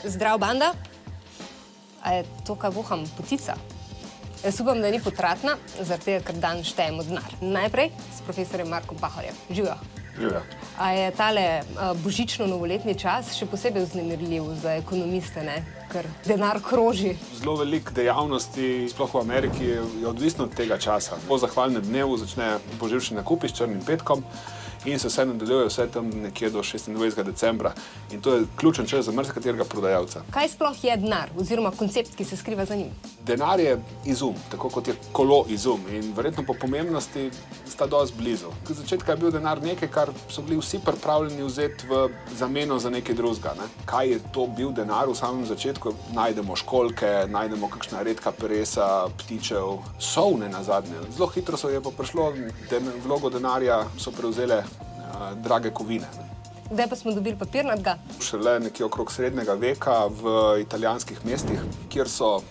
Zdrav, banda. A je to, kaj voham, potica? Jaz upam, da ni potratna, zaradi tega, ker dan štejemo denar. Najprej s profesorjem Markom Pahorjem. Živijo. Živijo. A je tale božično-novoletni čas še posebej vznemirljiv za ekonomiste, ne? Ker denar kroži. Zelo veliko dejavnosti, sploh v Ameriki, je odvisno od tega časa. Po zahvalnem dnevu začne božični nakupi s črnim petkom in se vse nadaljuje vse tam nekje do 26. decembra. In to je ključen čas za marsikaterega prodajalca. Kaj sploh je denar oziroma koncept, ki se skriva za njim? Denar je izum, tako kot je kolo izum in verjetno po pomembnosti sta dosti blizu. Od začetka je bil denar nekaj, kar so bili vsi pripravljeni vzeti v zameno za nekaj drugega. Ne? Kaj je to bil denar v samem začetku? Najdemo školjke, najdemo kakšna redka peresa, ptičev, sovne nazadnje. Zelo hitro so je pa prišlo, vlogo denarja so prevzele drage kovine. Kdaj pa smo dobili papirnatega? Šele nekje okrog srednjega veka v italijanskih mestih, kjer so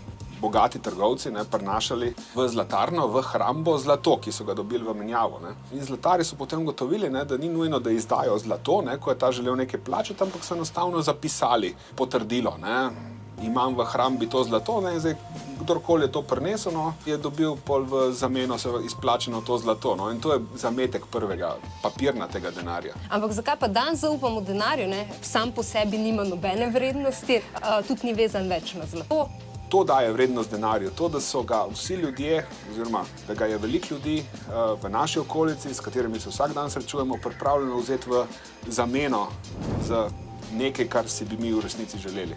bogati trgovci prinašali v zlatarno, v hrambo zlato, ki so ga dobili v menjavo. In zlatari so potem ugotovili, da ni nujno, da izdajo zlato, ko je ta želel nekaj plačati, ampak so enostavno zapisali potrdilo. Imam v hrambi to zlato, in zdaj kdorkoli je to prinesel, je dobil pol v zameno izplačeno to zlato. In to je zametek prvega papirnatega denarja. Ampak zakaj pa danes zaupamo denarju? Sam po sebi nima nobene vrednosti, tudi ni vezan več na zlato. To daje vrednost denarju, to, da so ga vsi ljudje, oziroma da ga je veliko ljudi v naši okolici, s katerimi se vsak dan srečujemo, pripravljeno vzeti v zameno za nekaj, kar si bi mi v resnici želeli.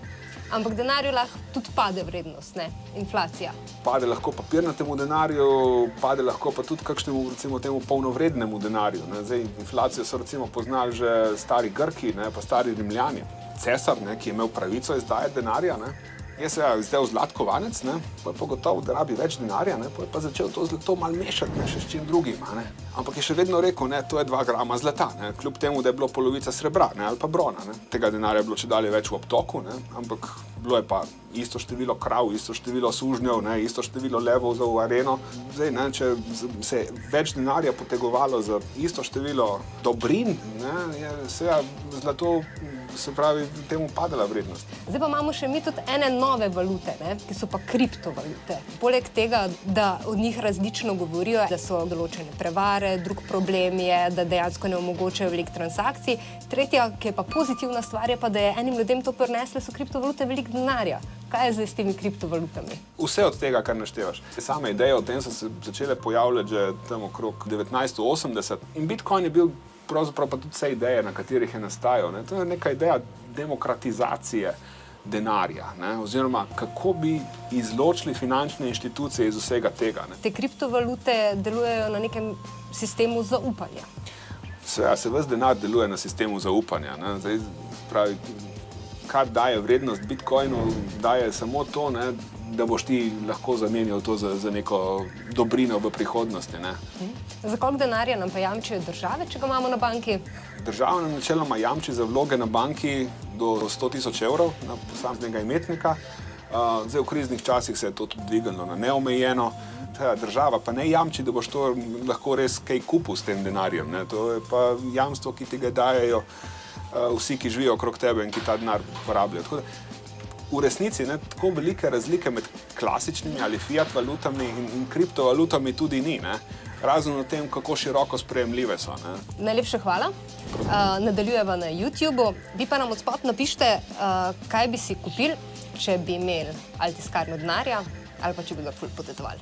Ampak denarju lahko tudi pade vrednost, inflacija. Pade lahko papirnatemu denarju, pade lahko pa tudi kakšnemu, recimo temu, polnovrednemu denarju. Zdaj, inflacijo so recimo poznali že stari Grki, pa stari Rimljani. Cesar, ki je imel pravico izdajati denarja, je se izdal zlat kovanec, pa je pogotovo, da rabi več denarja, pa je pa začel to zlato malo mešati še s čim drugim. Ampak je še vedno rekel, to je 2 grama zlata, kljub temu, da je bilo polovica srebra ali pa brona. Tega denarja je bilo čedalje več v obtoku, ampak bilo je pa isto število krav, isto število sužnjev, isto število levov za v areno. Zdaj, če se je več denarja potegovalo za isto število dobrin, je seveda zlato, se pravi, temu padala vrednost. Zdaj pa imamo še mi tudi ene nove valute, ki so pa kriptovalute. Poleg tega, da od njih različno govorijo, da so določene prevare, drug problem je, da dejansko ne omogočajo veliko transakcij. Tretja, ki je pa pozitivna stvar, je pa, da je enim ljudem to prinesle, so kriptovalute veliko denarja. Kaj je zdaj s temi kriptovalutami? Vse od tega, kar naštevaš. Same ideje o tem so se začele pojavljati že tam okrog 1980 in Bitcoin je bil pravzaprav pa tudi vse ideje, na katerih je nastajal. To je neka ideja demokratizacije denarja, oziroma kako bi izločili finančne inštitucije iz vsega tega. Te kriptovalute delujejo na nekem sistemu zaupanja. Se ves denar deluje na sistemu zaupanja. Zdaj, pravi, kar daje vrednost Bitcoinu, daje samo to, da boš ti lahko zamenjal to za neko dobrino v prihodnosti. Za koliko denarja nam pa jamčijo države, če ga imamo na banki? Država nam načeloma jamči za vloge na banki do 100.000 evrov na posameznega imetnika. Zdaj v kriznih časih se je to tudi dvignilo na neomejeno. Država pa ne jamči, da boš to lahko res kaj kupil s tem denarjem. To je pa jamstvo, ki ti ga dajejo vsi, ki živijo okrog tebe in ki ta denar porabljajo. V resnici tako velike razlike med klasičnimi ali fiat valutami in kriptovalutami tudi ni. Razen o tem, kako široko sprejemljive so. Najlepša hvala. Nadaljujeva na YouTubeu. Vi pa nam od spod napišite, kaj bi si kupili, če bi imeli ali tiskarno denarja, ali pa če bi ga ful potetovali.